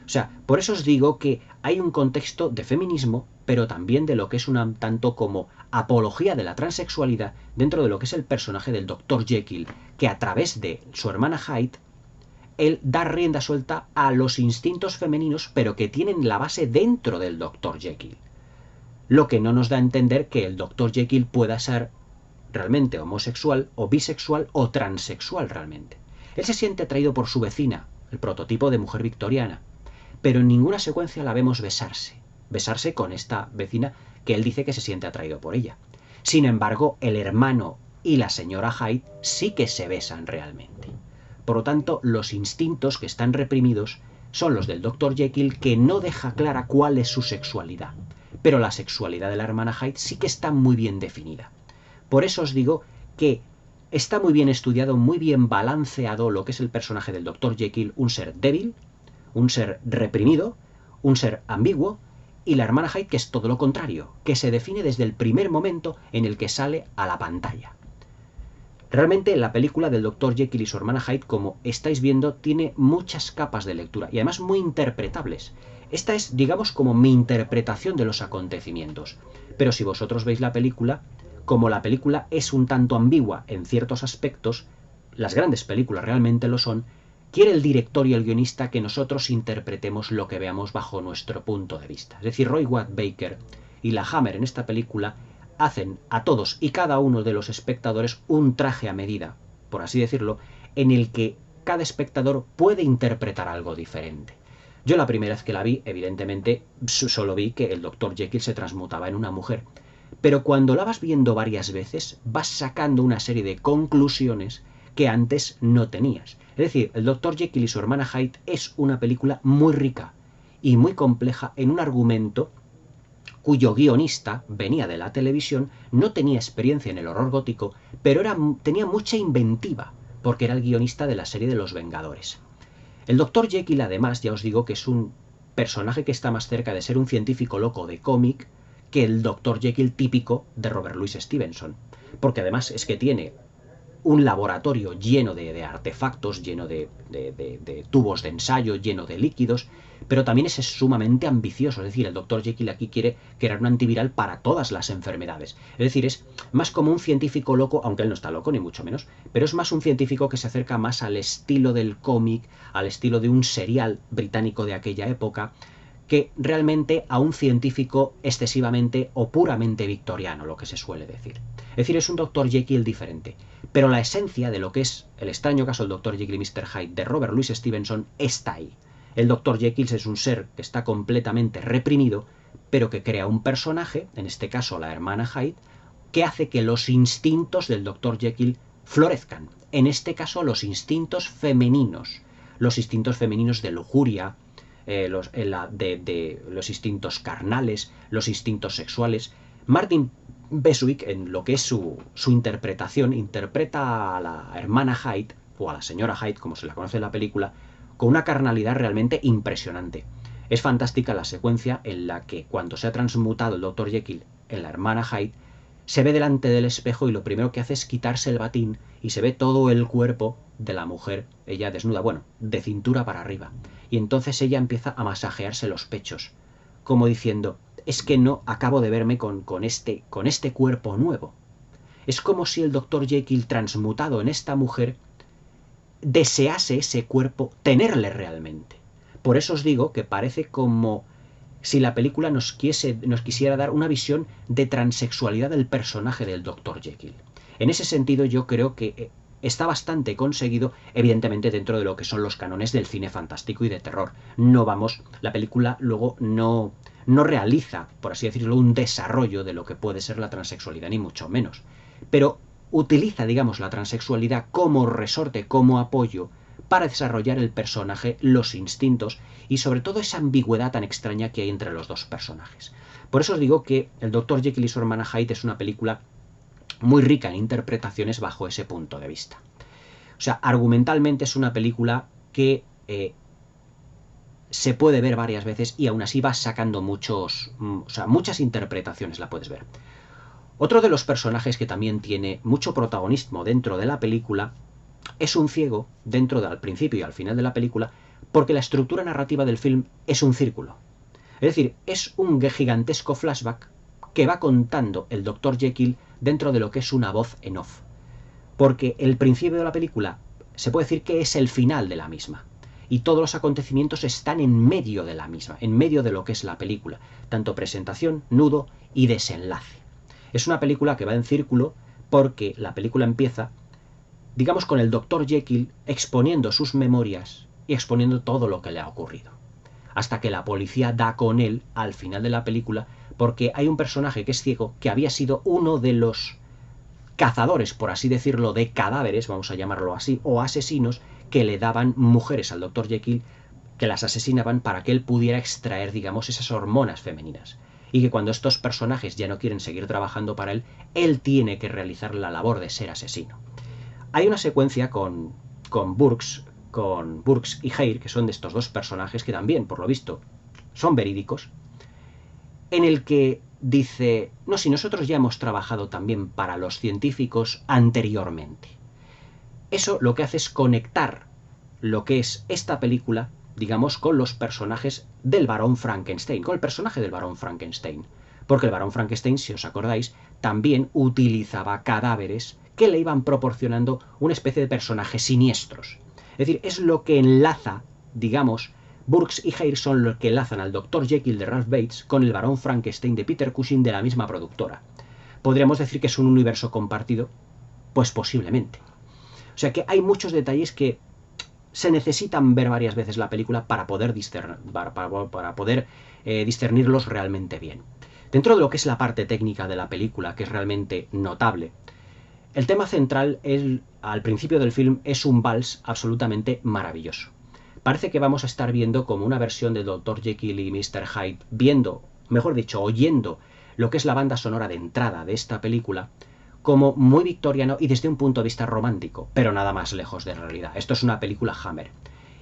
O sea, por eso os digo que hay un contexto de feminismo, pero también de lo que es un tanto como apología de la transexualidad dentro de lo que es el personaje del Dr. Jekyll, que a través de su hermana Hyde, él da rienda suelta a los instintos femeninos, pero que tienen la base dentro del Dr. Jekyll. Lo que no nos da a entender que el Dr. Jekyll pueda ser realmente homosexual o bisexual o transexual realmente. Él se siente atraído por su vecina, el prototipo de mujer victoriana, pero en ninguna secuencia la vemos besarse con esta vecina que él dice que se siente atraído por ella. Sin embargo, el hermano y la señora Hyde sí que se besan realmente. Por lo tanto, los instintos que están reprimidos son los del Dr. Jekyll, que no deja clara cuál es su sexualidad. Pero la sexualidad de la hermana Hyde sí que está muy bien definida. Por eso os digo que está muy bien estudiado, muy bien balanceado lo que es el personaje del Dr. Jekyll, un ser débil, un ser reprimido, un ser ambiguo, y la hermana Hyde, que es todo lo contrario, que se define desde el primer momento en el que sale a la pantalla. Realmente la película del Dr. Jekyll y su hermana Hyde, como estáis viendo, tiene muchas capas de lectura y además muy interpretables. Esta es, digamos, como mi interpretación de los acontecimientos. Pero si vosotros veis la película, como la película es un tanto ambigua en ciertos aspectos, las grandes películas realmente lo son, quiere el director y el guionista que nosotros interpretemos lo que veamos bajo nuestro punto de vista. Es decir, Roy Watt Baker y la Hammer en esta película hacen a todos y cada uno de los espectadores un traje a medida, por así decirlo, en el que cada espectador puede interpretar algo diferente. Yo la primera vez que la vi, evidentemente, solo vi que el Dr. Jekyll se transmutaba en una mujer. Pero cuando la vas viendo varias veces, vas sacando una serie de conclusiones que antes no tenías. Es decir, el Dr. Jekyll y su hermana Hyde es una película muy rica y muy compleja en un argumento cuyo guionista venía de la televisión, no tenía experiencia en el horror gótico, pero tenía mucha inventiva, porque era el guionista de la serie de Los Vengadores. El Dr. Jekyll, además, ya os digo que es un personaje que está más cerca de ser un científico loco de cómic que el Dr. Jekyll típico de Robert Louis Stevenson, porque además es que tiene un laboratorio lleno de artefactos, lleno de tubos de ensayo, lleno de líquidos, pero también es sumamente ambicioso. Es decir, el Dr. Jekyll aquí quiere crear un antiviral para todas las enfermedades. Es decir, es más como un científico loco, aunque él no está loco, ni mucho menos, pero es más un científico que se acerca más al estilo del cómic, al estilo de un serial británico de aquella época, que realmente a un científico excesivamente o puramente victoriano, lo que se suele decir. Es decir, es un Dr. Jekyll diferente. Pero la esencia de lo que es el extraño caso del Dr. Jekyll y Mr. Hyde de Robert Louis Stevenson está ahí. El Dr. Jekyll es un ser que está completamente reprimido, pero que crea un personaje, en este caso la hermana Hyde, que hace que los instintos del Dr. Jekyll florezcan. En este caso, los instintos femeninos de lujuria, los instintos carnales, los instintos sexuales. Martin Beswick, en lo que es su interpretación, interpreta a la hermana Hyde, o a la señora Hyde, como se la conoce en la película, con una carnalidad realmente impresionante. Es fantástica la secuencia en la que, cuando se ha transmutado el Dr. Jekyll en la hermana Hyde, se ve delante del espejo y lo primero que hace es quitarse el batín y se ve todo el cuerpo de la mujer, ella desnuda, bueno, de cintura para arriba. Y entonces ella empieza a masajearse los pechos, como diciendo, es que no acabo de verme con este cuerpo nuevo. Es como si el Dr. Jekyll transmutado en esta mujer desease ese cuerpo tenerle realmente. Por eso os digo que parece como si la película nos quisiera dar una visión de transexualidad del personaje del Dr. Jekyll. En ese sentido yo creo que está bastante conseguido, evidentemente dentro de lo que son los cánones del cine fantástico y de terror. La película luego no realiza, por así decirlo, un desarrollo de lo que puede ser la transexualidad, ni mucho menos. Pero utiliza, digamos, la transexualidad como resorte, como apoyo, para desarrollar el personaje, los instintos y sobre todo esa ambigüedad tan extraña que hay entre los dos personajes. Por eso os digo que el Dr. Jekyll y su hermana Hyde es una película muy rica en interpretaciones bajo ese punto de vista. O sea, argumentalmente es una película que se puede ver varias veces y aún así vas sacando muchas interpretaciones la puedes ver. Otro de los personajes que también tiene mucho protagonismo dentro de la película es un ciego al principio y al final de la película, porque la estructura narrativa del film es un círculo. Es decir, es un gigantesco flashback que va contando el Dr. Jekyll dentro de lo que es una voz en off. Porque el principio de la película se puede decir que es el final de la misma. Y todos los acontecimientos están en medio de la misma, en medio de lo que es la película. Tanto presentación, nudo y desenlace. Es una película que va en círculo porque la película empieza, digamos, con el Dr. Jekyll exponiendo sus memorias y exponiendo todo lo que le ha ocurrido. Hasta que la policía da con él al final de la película, porque hay un personaje que es ciego, que había sido uno de los cazadores, por así decirlo, de cadáveres, vamos a llamarlo así, o asesinos, que le daban mujeres al Dr. Jekyll, que las asesinaban para que él pudiera extraer, digamos, esas hormonas femeninas. y que cuando estos personajes ya no quieren seguir trabajando para él tiene que realizar la labor de ser asesino. Hay una secuencia con Burks y Hare, que son de estos dos personajes que también, por lo visto, son verídicos, en el que dice, no, si nosotros ya hemos trabajado también para los científicos anteriormente. Eso lo que hace es conectar lo que es esta película, digamos, con los personajes del Barón Frankenstein, con el personaje del Barón Frankenstein. Porque el Barón Frankenstein, si os acordáis, también utilizaba cadáveres que le iban proporcionando una especie de personajes siniestros. Es decir, es lo que enlaza, digamos, Burks y Hare son los que enlazan al Dr. Jekyll de Ralph Bates con el Barón Frankenstein de Peter Cushing de la misma productora. ¿Podríamos decir que es un universo compartido? Pues posiblemente. O sea que hay muchos detalles que se necesitan ver varias veces la película para poder discernirlos realmente bien. Dentro de lo que es la parte técnica de la película, que es realmente notable, el tema central al principio del film es un vals absolutamente maravilloso. Parece que vamos a estar viendo como una versión de Dr. Jekyll y Mr. Hyde, oyendo lo que es la banda sonora de entrada de esta película, como muy victoriano y desde un punto de vista romántico, pero nada más lejos de la realidad. Esto es una película Hammer.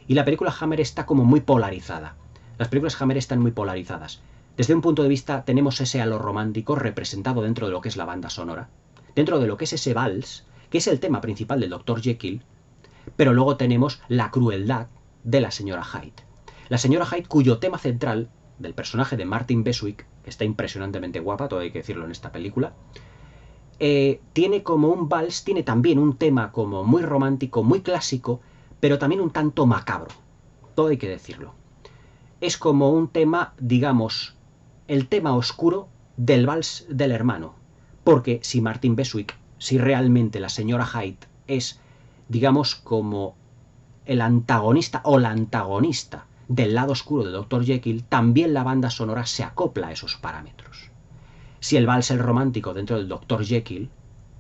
Y la película Hammer está como muy polarizada. Las películas Hammer están muy polarizadas. Desde un punto de vista tenemos ese halo romántico representado dentro de lo que es la banda sonora, dentro de lo que es ese vals, que es el tema principal del Dr. Jekyll, pero luego tenemos la crueldad de la señora Hyde. La señora Hyde, cuyo tema central, del personaje de Martin Beswick, que está impresionantemente guapa, todo hay que decirlo en esta película, tiene como un vals, tiene también un tema como muy romántico, muy clásico, pero también un tanto macabro, todo hay que decirlo. Es como un tema, digamos, el tema oscuro del vals del hermano, porque si Martin Beswick, si realmente la señora Hyde es, digamos, como el antagonista o la antagonista del lado oscuro de Dr. Jekyll, también la banda sonora se acopla a esos parámetros. Si el vals, el romántico dentro del Dr. Jekyll,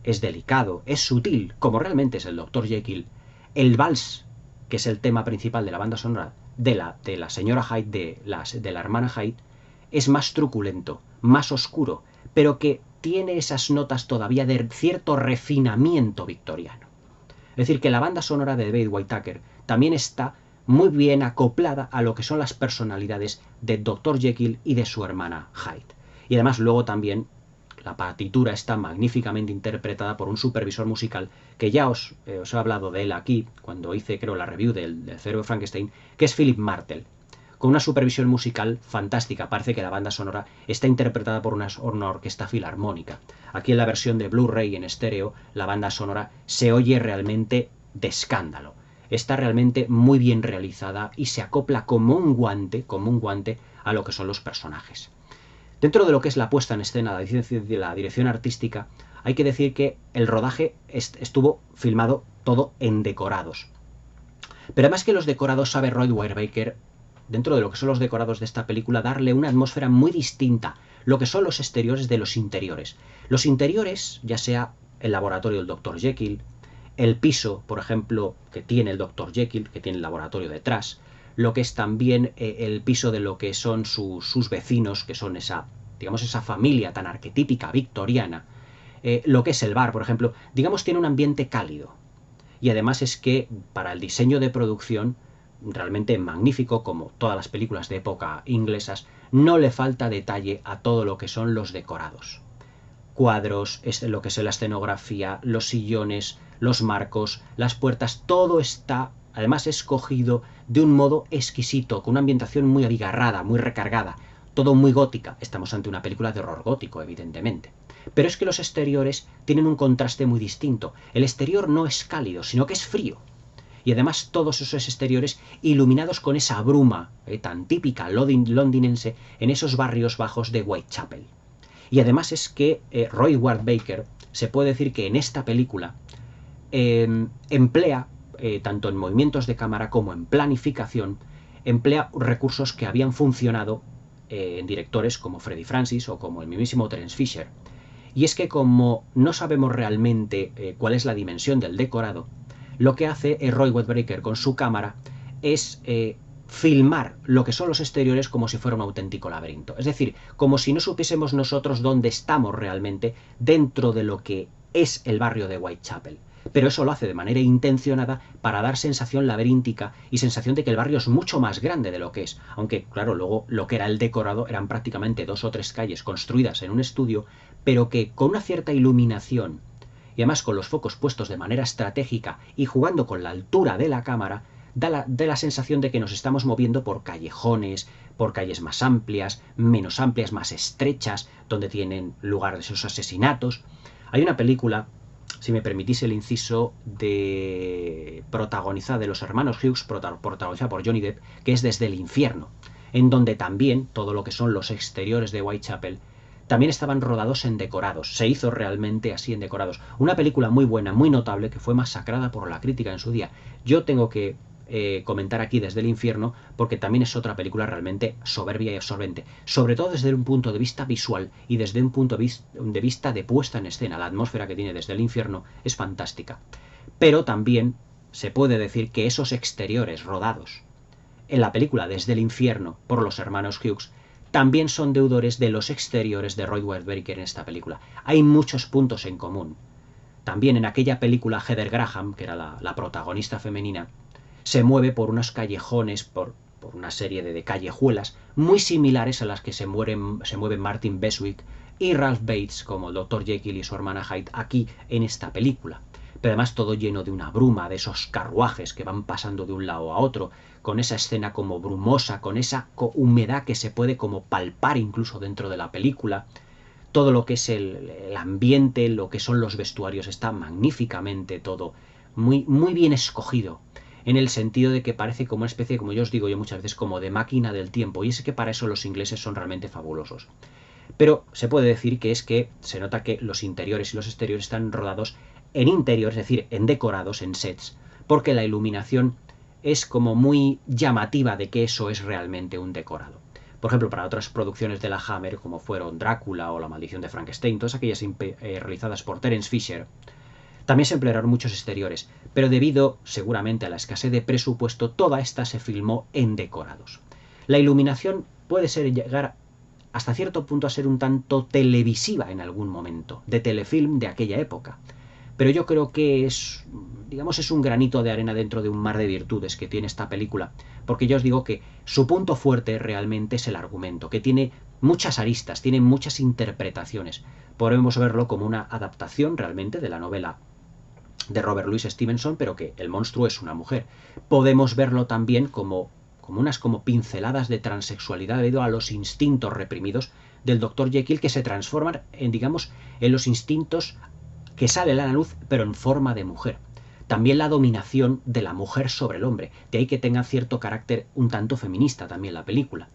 es delicado, es sutil, como realmente es el Dr. Jekyll, el vals, que es el tema principal de la banda sonora de la señora Hyde, de la hermana Hyde, es más truculento, más oscuro, pero que tiene esas notas todavía de cierto refinamiento victoriano. Es decir, que la banda sonora de David Whittaker también está muy bien acoplada a lo que son las personalidades de Dr. Jekyll y de su hermana Hyde. Y además luego también la partitura está magníficamente interpretada por un supervisor musical que ya os he hablado de él aquí cuando hice, creo, la review del Cerebro de Frankenstein, que es Philip Martell, con una supervisión musical fantástica. Parece que la banda sonora está interpretada por una orquesta filarmónica. Aquí en la versión de Blu-ray en estéreo, la banda sonora se oye realmente de escándalo. Está realmente muy bien realizada y se acopla como un guante a lo que son los personajes. Dentro de lo que es la puesta en escena de la dirección artística, hay que decir que el rodaje estuvo filmado todo en decorados. Pero además que los decorados sabe Roy Whittaker, dentro de lo que son los decorados de esta película, darle una atmósfera muy distinta, lo que son los exteriores de los interiores. Los interiores, ya sea el laboratorio del Dr. Jekyll, el piso, por ejemplo, que tiene el Dr. Jekyll, que tiene el laboratorio detrás, lo que es también el piso de lo que son sus vecinos, que son esa familia tan arquetípica victoriana, lo que es el bar, por ejemplo, digamos, tiene un ambiente cálido. Y además es que para el diseño de producción, realmente magnífico, como todas las películas de época inglesas, no le falta detalle a todo lo que son los decorados. Cuadros, lo que es la escenografía, los sillones, los marcos, las puertas, todo está además escogido de un modo exquisito, con una ambientación muy abigarrada, muy recargada, todo muy gótica. Estamos ante una película de horror gótico, evidentemente. Pero es que los exteriores tienen un contraste muy distinto. El exterior no es cálido, sino que es frío. Y además todos esos exteriores iluminados con esa bruma tan típica londinense en esos barrios bajos de Whitechapel. Y además es que Roy Whittaker, se puede decir que en esta película emplea, tanto en movimientos de cámara como en planificación, emplea recursos que habían funcionado en directores como Freddie Francis o como el mismísimo Terence Fisher. Y es que como no sabemos realmente cuál es la dimensión del decorado, lo que hace Roy Whittaker con su cámara es filmar lo que son los exteriores como si fuera un auténtico laberinto. Es decir, como si no supiésemos nosotros dónde estamos realmente dentro de lo que es el barrio de Whitechapel. Pero eso lo hace de manera intencionada para dar sensación laberíntica y sensación de que el barrio es mucho más grande de lo que es. Aunque, claro, luego lo que era el decorado eran prácticamente 2 o 3 calles construidas en un estudio, pero que con una cierta iluminación y además con los focos puestos de manera estratégica y jugando con la altura de la cámara, da la sensación de que nos estamos moviendo por callejones, por calles más amplias, menos amplias, más estrechas, donde tienen lugar esos asesinatos. Hay una película, si me permitís el inciso, protagonizada de los hermanos Hughes, protagonizada por Johnny Depp, que es Desde el infierno, en donde también todo lo que son los exteriores de Whitechapel también estaban rodados en decorados. Se hizo realmente así en decorados. Una película muy buena, muy notable, que fue masacrada por la crítica en su día. Yo tengo que comentar aquí Desde el infierno, porque también es otra película realmente soberbia y absorbente, sobre todo desde un punto de vista visual y desde un punto de vista de puesta en escena. La atmósfera que tiene Desde el infierno es fantástica, pero también se puede decir que esos exteriores rodados en la película Desde el infierno por los hermanos Hughes también son deudores de los exteriores de Roy Ward Baker en esta película. Hay muchos puntos en común. También en aquella película Heather Graham, que era la protagonista femenina, se mueve por unos callejones, por una serie de callejuelas muy similares a las que se mueven Martin Beswick y Ralph Bates como el Dr. Jekyll y su hermana Hyde aquí en esta película. Pero además todo lleno de una bruma, de esos carruajes que van pasando de un lado a otro, con esa escena como brumosa, con esa humedad que se puede como palpar incluso dentro de la película. Todo lo que es el ambiente, lo que son los vestuarios, está magníficamente todo, muy, muy bien escogido, en el sentido de que parece como una especie, como yo os digo yo muchas veces, como de máquina del tiempo, y es que para eso los ingleses son realmente fabulosos. Pero se puede decir que es que se nota que los interiores y los exteriores están rodados en interiores, es decir, en decorados, en sets, porque la iluminación es como muy llamativa de que eso es realmente un decorado. Por ejemplo, para otras producciones de la Hammer, como fueron Drácula o La maldición de Frankenstein, todas aquellas realizadas por Terence Fisher, también se emplearon muchos exteriores, pero debido seguramente a la escasez de presupuesto, toda esta se filmó en decorados. La iluminación puede llegar hasta cierto punto a ser un tanto televisiva en algún momento, de telefilm de aquella época. Pero yo creo que es, digamos, es un granito de arena dentro de un mar de virtudes que tiene esta película, porque yo os digo que su punto fuerte realmente es el argumento, que tiene muchas aristas, tiene muchas interpretaciones. Podemos verlo como una adaptación realmente de la novela de Robert Louis Stevenson, pero que el monstruo es una mujer. Podemos verlo también como unas pinceladas de transexualidad debido a los instintos reprimidos del Dr. Jekyll, que se transforman en, digamos, en los instintos que salen a la luz, pero en forma de mujer. También la dominación de la mujer sobre el hombre, de ahí que tenga cierto carácter un tanto feminista también la película,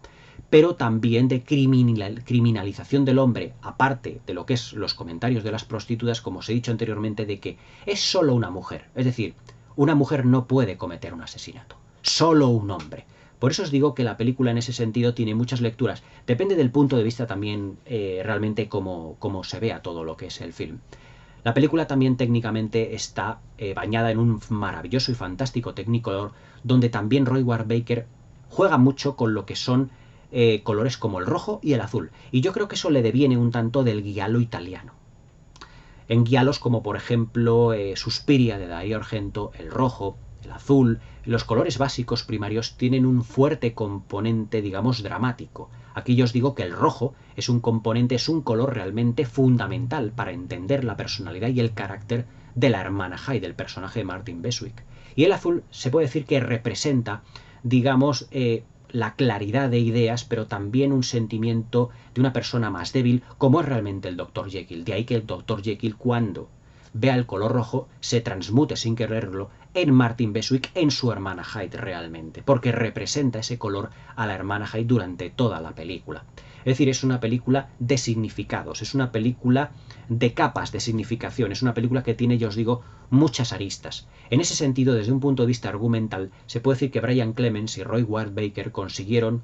pero también de criminalización del hombre, aparte de lo que es los comentarios de las prostitutas, como os he dicho anteriormente, de que es solo una mujer, es decir, una mujer no puede cometer un asesinato, solo un hombre. Por eso os digo que la película en ese sentido tiene muchas lecturas, depende del punto de vista también realmente cómo se vea todo lo que es el film. La película también técnicamente está bañada en un maravilloso y fantástico Technicolor, donde también Roy Ward Baker juega mucho con lo que son colores como el rojo y el azul. Y yo creo que eso le deviene un tanto del giallo italiano. En giallos como por ejemplo Suspiria de Dario Argento, el rojo, el azul, los colores básicos primarios tienen un fuerte componente, digamos, dramático. Aquí yo os digo que el rojo es un componente, es un color realmente fundamental para entender la personalidad y el carácter de la hermana Hyde, del personaje de Martin Beswick. Y el azul se puede decir que representa, digamos, la claridad de ideas, pero también un sentimiento de una persona más débil, como es realmente el Dr. Jekyll. De ahí que el Dr. Jekyll, cuando vea el color rojo, se transmute sin quererlo en Martin Beswick, en su hermana Hyde realmente, porque representa ese color a la hermana Hyde durante toda la película. Es decir, es una película de significados, es una película de capas de significación, es una película que tiene, yo os digo, muchas aristas. En ese sentido, desde un punto de vista argumental, se puede decir que Brian Clemens y Roy Ward Baker consiguieron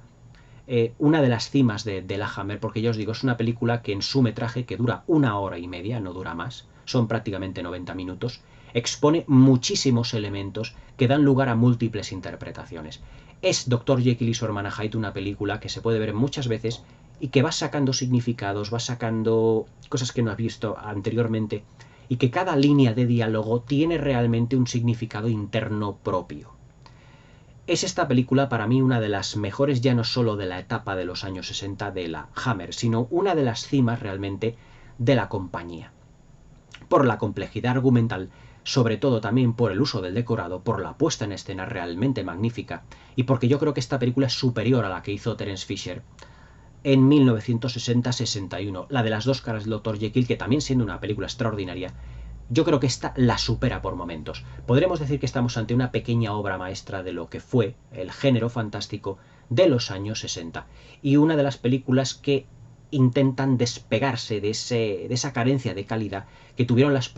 una de las cimas de la Hammer, porque ya os digo, es una película que en su metraje, que dura 1 hora y media, no dura más, son prácticamente 90 minutos, expone muchísimos elementos que dan lugar a múltiples interpretaciones. Es Dr. Jekyll y su hermana Hyde una película que se puede ver muchas veces y que va sacando significados, va sacando cosas que no has visto anteriormente, y que cada línea de diálogo tiene realmente un significado interno propio. Es esta película para mí una de las mejores, ya no solo de la etapa de los años 60 de la Hammer, sino una de las cimas realmente de la compañía. Por la complejidad argumental, sobre todo también por el uso del decorado, por la puesta en escena realmente magnífica, y porque yo creo que esta película es superior a la que hizo Terence Fisher en 1960-61, la de las dos caras del Dr. Jekyll, que también siendo una película extraordinaria, yo creo que esta la supera por momentos. Podremos decir que estamos ante una pequeña obra maestra de lo que fue el género fantástico de los años 60, y una de las películas que intentan despegarse de esa carencia de calidad que tuvieron las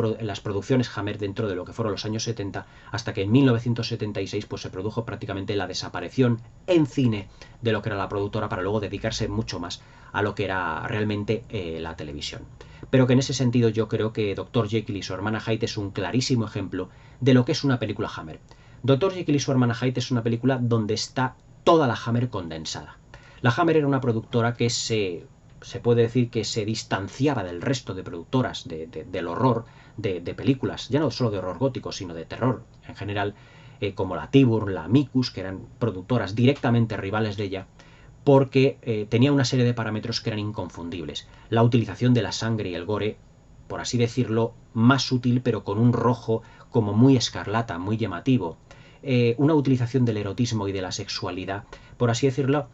producciones Hammer dentro de lo que fueron los años 70, hasta que en 1976 pues, se produjo prácticamente la desaparición en cine de lo que era la productora, para luego dedicarse mucho más a lo que era realmente la televisión. Pero que en ese sentido yo creo que Dr. Jekyll y su hermana Hyde es un clarísimo ejemplo de lo que es una película Hammer. Dr. Jekyll y su hermana Hyde es una película donde está toda la Hammer condensada. La Hammer era una productora que se puede decir que se distanciaba del resto de productoras del horror, de películas, ya no solo de horror gótico, sino de terror en general, como la Tiburn, la Amicus, que eran productoras directamente rivales de ella, porque tenía una serie de parámetros que eran inconfundibles. La utilización de la sangre y el gore, por así decirlo, más sutil, pero con un rojo como muy escarlata, muy llamativo. Una utilización del erotismo y de la sexualidad, por así decirlo,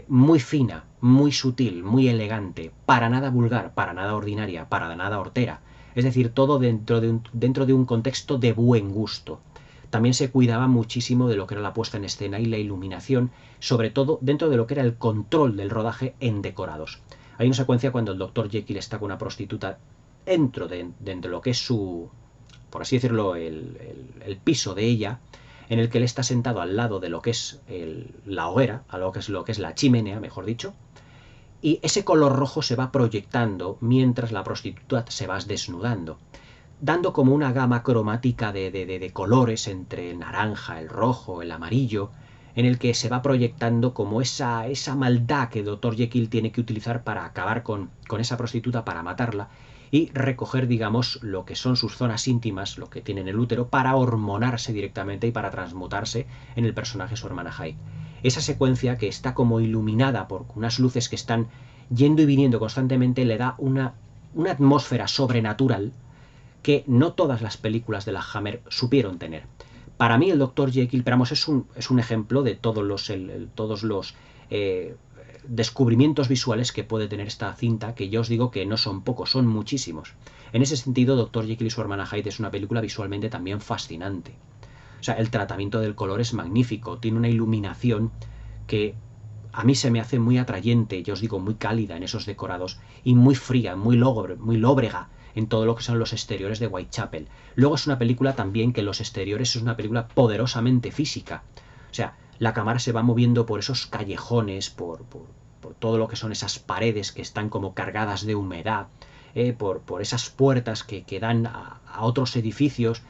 muy fina, muy sutil, muy elegante, para nada vulgar, para nada ordinaria, para nada hortera. Es decir, todo dentro de un contexto de buen gusto. También se cuidaba muchísimo de lo que era la puesta en escena y la iluminación, sobre todo dentro de lo que era el control del rodaje en decorados. Hay una secuencia cuando el Dr. Jekyll está con una prostituta dentro de lo que es su, por así decirlo, el piso de ella, en el que él está sentado al lado de lo que es la hoguera, a lo que es la chimenea, mejor dicho, y ese color rojo se va proyectando mientras la prostituta se va desnudando, dando como una gama cromática de colores entre el naranja, el rojo, el amarillo, en el que se va proyectando como esa maldad que Dr. Jekyll tiene que utilizar para acabar con esa prostituta, para matarla, y recoger, digamos, lo que son sus zonas íntimas, lo que tiene en el útero, para hormonarse directamente y para transmutarse en el personaje su hermana Hyde. Esa secuencia, que está como iluminada por unas luces que están yendo y viniendo constantemente, le da una atmósfera sobrenatural que no todas las películas de la Hammer supieron tener. Para mí el Dr. Jekyll, pero vamos, es un ejemplo de todos los descubrimientos visuales que puede tener esta cinta, que yo os digo que no son pocos, son muchísimos. En ese sentido, Dr. Jekyll y su hermana Hyde es una película visualmente también fascinante. O sea, el tratamiento del color es magnífico, tiene una iluminación que a mí se me hace muy atrayente, yo os digo, muy cálida en esos decorados, y muy fría, muy lóbrega en todo lo que son los exteriores de Whitechapel. Luego es una película también que los exteriores es una película poderosamente física. O sea, la cámara se va moviendo por esos callejones, por todo lo que son esas paredes que están como cargadas de humedad, por esas puertas que dan a otros edificios,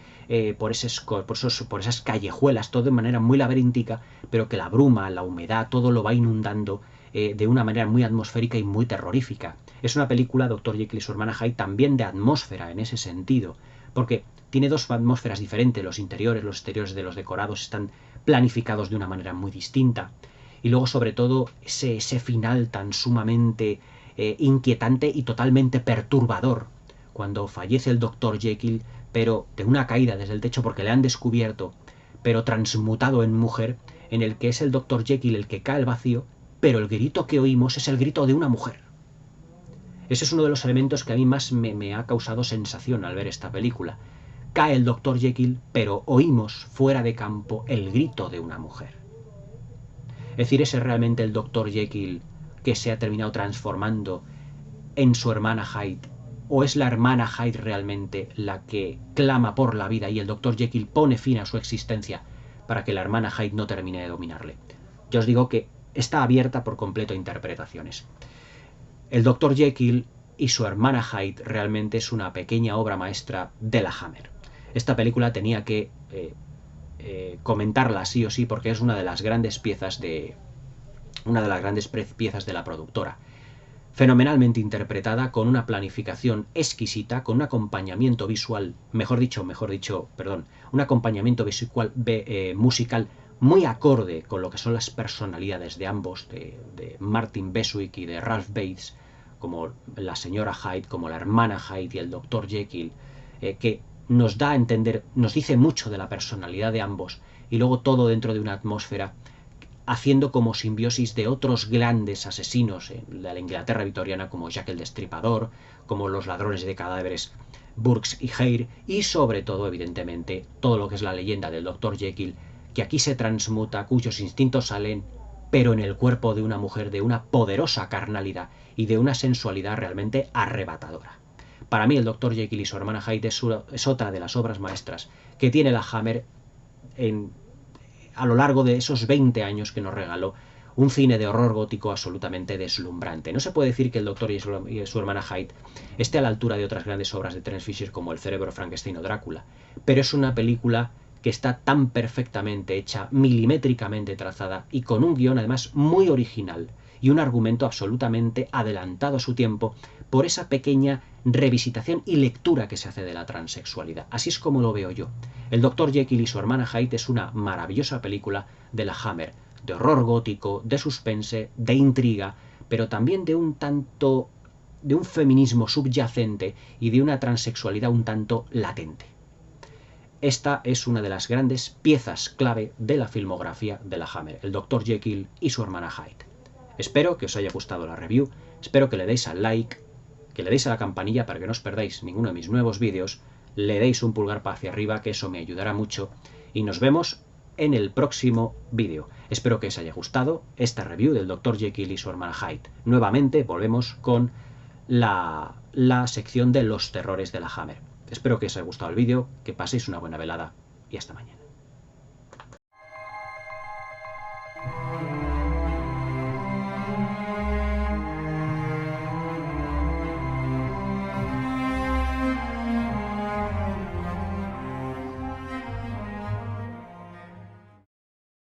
por esas callejuelas, todo de manera muy laberíntica, pero que la bruma, la humedad, todo lo va inundando de una manera muy atmosférica y muy terrorífica. Es una película, Dr. Jekyll y su hermana Hyde, también de atmósfera en ese sentido, porque tiene dos atmósferas diferentes, los interiores, los exteriores de los decorados están planificados de una manera muy distinta. Y luego, sobre todo, ese final tan sumamente inquietante y totalmente perturbador, cuando fallece el Dr. Jekyll, pero de una caída desde el techo porque le han descubierto, pero transmutado en mujer, en el que es el Dr. Jekyll el que cae al vacío, pero el grito que oímos es el grito de una mujer. Ese es uno de los elementos que a mí más me ha causado sensación al ver esta película. Cae el Dr. Jekyll, pero oímos fuera de campo el grito de una mujer. Es decir, ¿ese es realmente el Dr. Jekyll que se ha terminado transformando en su hermana Hyde? ¿O es la hermana Hyde realmente la que clama por la vida y el Dr. Jekyll pone fin a su existencia para que la hermana Hyde no termine de dominarle? Yo os digo que está abierta por completo a interpretaciones. El Dr. Jekyll y su hermana Hyde realmente es una pequeña obra maestra de la Hammer. esta película tenía que comentarla sí o sí porque es una de las grandes piezas de la productora. Fenomenalmente interpretada, con una planificación exquisita, con un acompañamiento visual, un acompañamiento musical muy acorde con lo que son las personalidades de ambos, de Martin Beswick y de Ralph Bates, como la señora Hyde, como la hermana Hyde y el Dr. Jekyll, que nos da a entender, nos dice mucho de la personalidad de ambos, y luego todo dentro de una atmósfera haciendo como simbiosis de otros grandes asesinos de la Inglaterra victoriana, como Jack el Destripador, como los ladrones de cadáveres Burks y Hare, y sobre todo, evidentemente, todo lo que es la leyenda del Dr. Jekyll, que aquí se transmuta, cuyos instintos salen, pero en el cuerpo de una mujer de una poderosa carnalidad y de una sensualidad realmente arrebatadora. Para mí, el Dr. Jekyll y su hermana Hyde es otra de las obras maestras que tiene la Hammer a lo largo de esos 20 años que nos regaló un cine de horror gótico absolutamente deslumbrante. No se puede decir que el Doctor y su hermana Hyde esté a la altura de otras grandes obras de Terence Fisher como El cerebro Frankenstein o Drácula, pero es una película que está tan perfectamente hecha, milimétricamente trazada y con un guión además muy original y un argumento absolutamente adelantado a su tiempo por esa pequeña revisitación y lectura que se hace de la transexualidad. Así es como lo veo yo. El Dr. Jekyll y su hermana Hyde es una maravillosa película de la Hammer, de horror gótico, de suspense, de intriga, pero también de un feminismo subyacente y de una transexualidad un tanto latente. Esta es una de las grandes piezas clave de la filmografía de la Hammer, el Dr. Jekyll y su hermana Hyde. Espero que os haya gustado la review, espero que le deis al like, que le deis a la campanilla para que no os perdáis ninguno de mis nuevos vídeos, le deis un pulgar para hacia arriba, que eso me ayudará mucho, y nos vemos en el próximo vídeo. Espero que os haya gustado esta review del Dr. Jekyll y su hermana Hyde. Nuevamente volvemos con la sección de los terrores de la Hammer. Espero que os haya gustado el vídeo, que paséis una buena velada y hasta mañana.